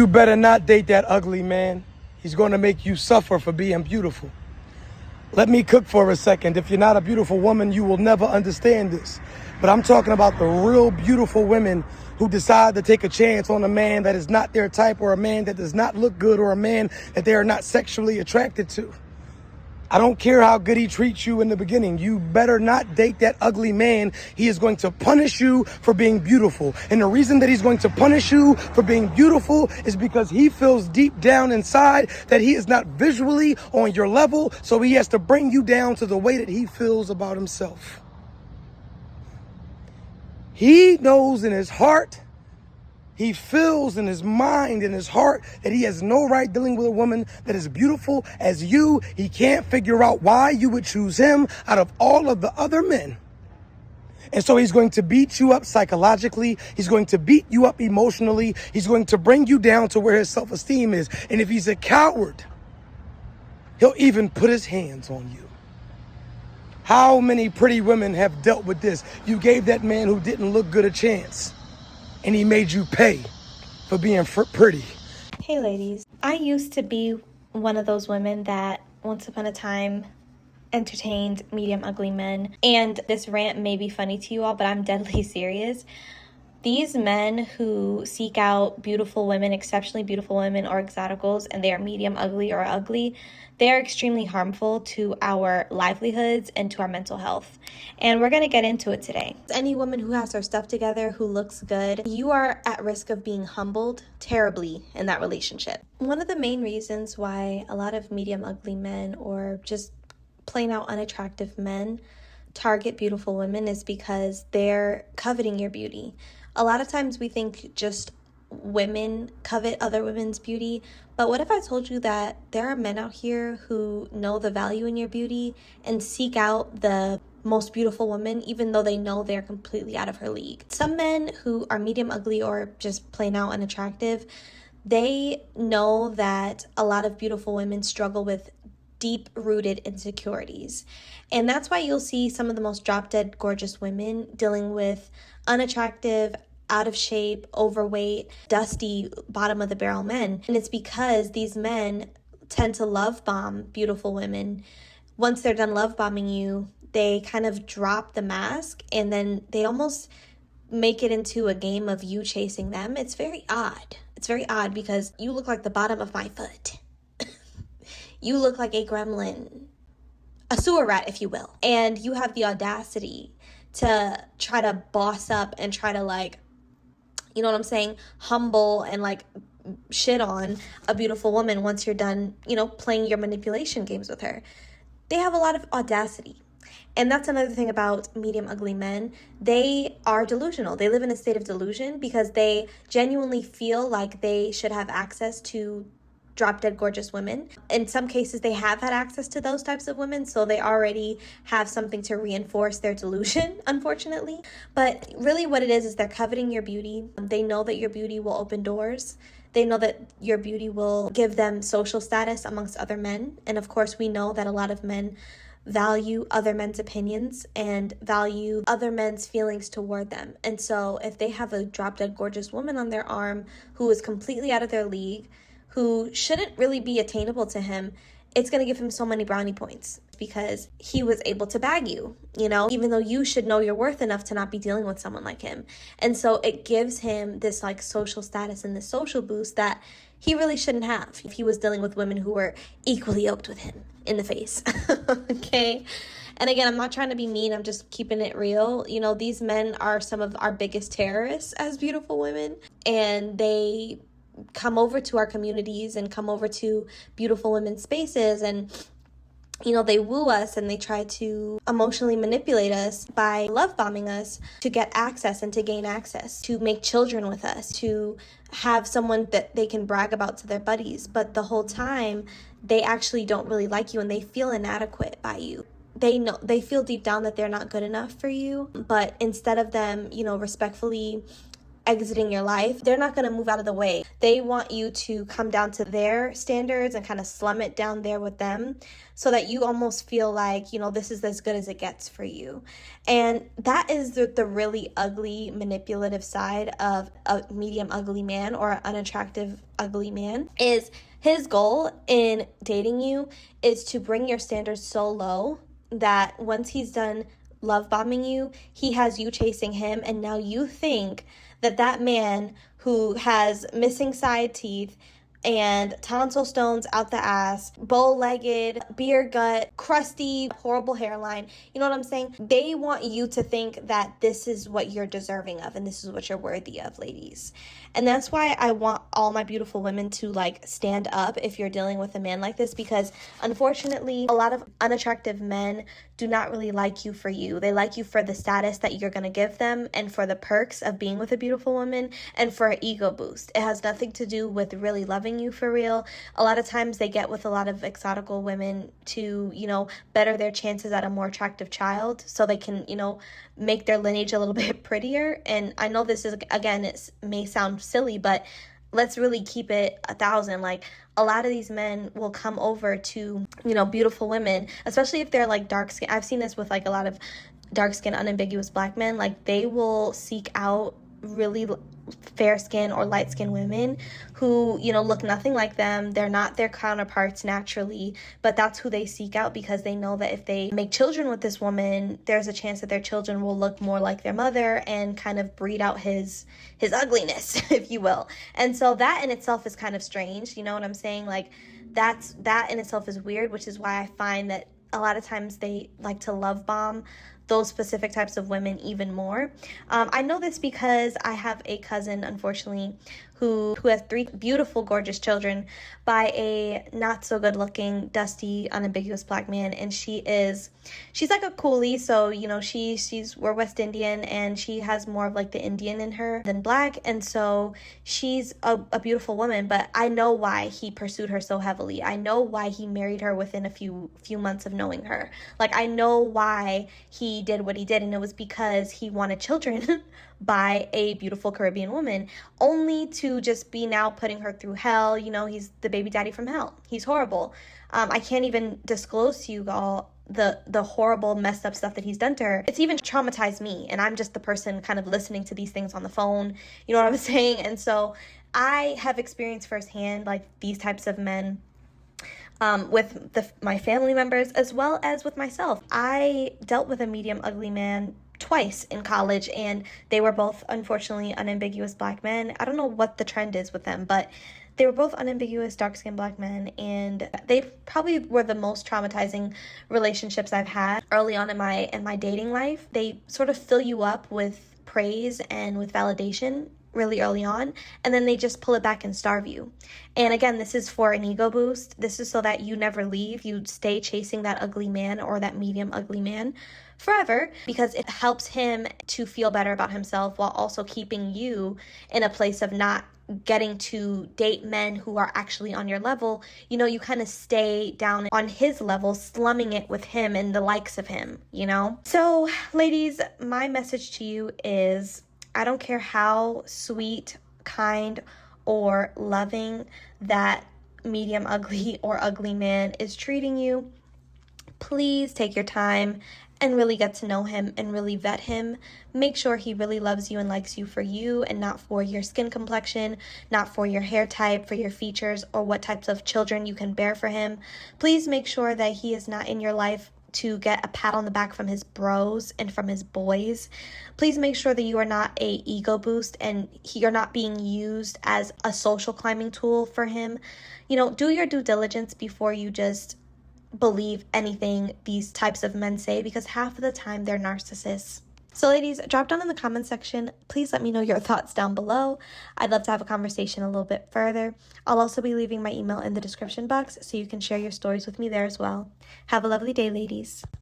You better not date that ugly man. He's going to make you suffer for being beautiful. Let me cook for a second. If you're not a beautiful woman, you will never understand this. But I'm talking about the real beautiful women who decide to take a chance on a man that is not their type, or a man that does not look good, or a man that they are not sexually attracted to. I don't care how good he treats you in the beginning. You better not date that ugly man. He is going to punish you for being beautiful. And the reason that he's going to punish you for being beautiful is because he feels deep down inside that he is not visually on your level. So he has to bring you down to the way that he feels about himself. He knows in his heart, he feels in his mind, in his heart, that he has no right dealing with a woman that is beautiful as you. He can't figure out why you would choose him out of all of the other men. And so he's going to beat you up psychologically. He's going to beat you up emotionally. He's going to bring you down to where his self-esteem is. And if he's a coward, he'll even put his hands on you. How many pretty women have dealt with this? You gave that man who didn't look good a chance, and he made you pay for being pretty. Hey ladies, I used to be one of those women that once upon a time entertained medium ugly men. And this rant may be funny to you all, but I'm deadly serious. These men who seek out beautiful women, exceptionally beautiful women, or exoticals, and they are medium ugly or ugly, they are extremely harmful to our livelihoods and to our mental health. And we're going to get into it today. Any woman who has her stuff together, who looks good, you are at risk of being humbled terribly in that relationship. One of the main reasons why a lot of medium ugly men, or just plain out unattractive men, target beautiful women is because they're coveting your beauty. A lot of times we think just women covet other women's beauty, but what if I told you that there are men out here who know the value in your beauty and seek out the most beautiful woman even though they know they're completely out of her league? Some men who are medium ugly or just plain out unattractive, they know that a lot of beautiful women struggle with deep-rooted insecurities. And that's why you'll see some of the most drop-dead gorgeous women dealing with unattractive, out of shape, overweight, dusty, bottom-of-the-barrel men. And it's because these men tend to love bomb beautiful women. Once they're done love bombing you, they kind of drop the mask, and then they almost make it into a game of you chasing them. It's very odd. It's very odd because you look like the bottom of my foot. You look like a gremlin, a sewer rat, if you will. And you have the audacity to try to boss up and try to, like, you know what I'm saying, humble and like shit on a beautiful woman once you're done, you know, playing your manipulation games with her. They have a lot of audacity. And that's another thing about medium ugly men. They are delusional. They live in a state of delusion because they genuinely feel like they should have access to drop-dead gorgeous women. In some cases, they have had access to those types of women, so they already have something to reinforce their delusion, unfortunately. But really what it is they're coveting your beauty. They know that your beauty will open doors. They know that your beauty will give them social status amongst other men. And of course, we know that a lot of men value other men's opinions and value other men's feelings toward them. And so if they have a drop-dead gorgeous woman on their arm who is completely out of their league, who shouldn't really be attainable to him, it's going to give him so many brownie points because he was able to bag you, you know, even though you should know your worth enough to not be dealing with someone like him. And so it gives him this like social status and this social boost that he really shouldn't have if he was dealing with women who were equally yoked with him in the face. Okay. And again, I'm not trying to be mean. I'm just keeping it real. You know, these men are some of our biggest terrorists as beautiful women, and they come over to our communities and come over to beautiful women's spaces, and you know, they woo us and they try to emotionally manipulate us by love bombing us to get access and to gain access, to make children with us, to have someone that they can brag about to their buddies. But the whole time they actually don't really like you and they feel inadequate by you. They feel deep down that they're not good enough for you, but instead of them, you know, respectfully exiting your life, they're not going to move out of the way. They want you to come down to their standards and kind of slum it down there with them so that you almost feel like, you know, this is as good as it gets for you. And that is the really ugly, manipulative side of a medium ugly man or an unattractive ugly man. Is his goal in dating you is to bring your standards so low that once he's done love bombing you, he has you chasing him, and now you think that that man who has missing side teeth and tonsil stones out the ass, bow-legged, beer gut, crusty, horrible hairline, you know what I'm saying? They want you to think that this is what you're deserving of and this is what you're worthy of, ladies. And that's why I want all my beautiful women to like stand up if you're dealing with a man like this, because unfortunately, a lot of unattractive men do not really like you for you. They like you for the status that you're going to give them and for the perks of being with a beautiful woman and for an ego boost. It has nothing to do with really loving you for real. A lot of times they get with a lot of exotical women to, you know, better their chances at a more attractive child so they can, you know, make their lineage a little bit prettier. And I know this is, again, it may sound silly, but let's really keep it 1,000. Like, a lot of these men will come over to, you know, beautiful women, especially if they're like dark skin. I've seen this with like a lot of dark skin, unambiguous black men. Like, they will seek out really fair skin or light skin women who, you know, look nothing like them. They're not their counterparts naturally, but that's who they seek out because they know that if they make children with this woman, there's a chance that their children will look more like their mother and kind of breed out his ugliness, if you will. And so that in itself is kind of strange, you know what I'm saying? Like, that in itself is weird, which is why I find that a lot of times they like to love bomb those specific types of women even more. I know this because I have a cousin, unfortunately, who has 3 beautiful, gorgeous children by a not so good looking, dusty, unambiguous black man. And she's like a coolie. So, you know, we're West Indian and she has more of like the Indian in her than black. And so she's a beautiful woman, but I know why he pursued her so heavily. I know why he married her within a few months of knowing her. Like, I know why he did what he did, and it was because he wanted children by a beautiful Caribbean woman, only to just be now putting her through hell. You know, he's the baby daddy from hell. He's horrible. I can't even disclose to you all the horrible, messed up stuff that he's done to her. It's even traumatized me, and I'm just the person kind of listening to these things on the phone. You know what I'm saying? And so I have experienced firsthand like these types of men with my family members as well as with myself. I dealt with a medium ugly man twice in college, and they were both unfortunately unambiguous black men. I don't know what the trend is with them, but they were both unambiguous dark-skinned black men, and they probably were the most traumatizing relationships I've had early on in my dating life. They sort of fill you up with praise and with validation really early on, and then they just pull it back and starve you. And again, this is for an ego boost. This is so that you never leave. You stay chasing that ugly man or that medium ugly man forever, because it helps him to feel better about himself while also keeping you in a place of not getting to date men who are actually on your level. You know, you kind of stay down on his level, slumming it with him and the likes of him, you know? So, ladies, my message to you is, I don't care how sweet, kind, or loving that medium ugly or ugly man is treating you. Please take your time and really get to know him and really vet him. Make sure he really loves you and likes you for you and not for your skin complexion, not for your hair type, for your features, or what types of children you can bear for him. Please make sure that he is not in your life to get a pat on the back from his bros and from his boys. Please make sure that you are not a ego boost and you're not being used as a social climbing tool for him. You know, do your due diligence before you just believe anything these types of men say, because half of the time they're narcissists. So ladies, drop down in the comment section. Please let me know your thoughts down below. I'd love to have a conversation a little bit further. I'll also be leaving my email in the description box so you can share your stories with me there as well. Have a lovely day, ladies.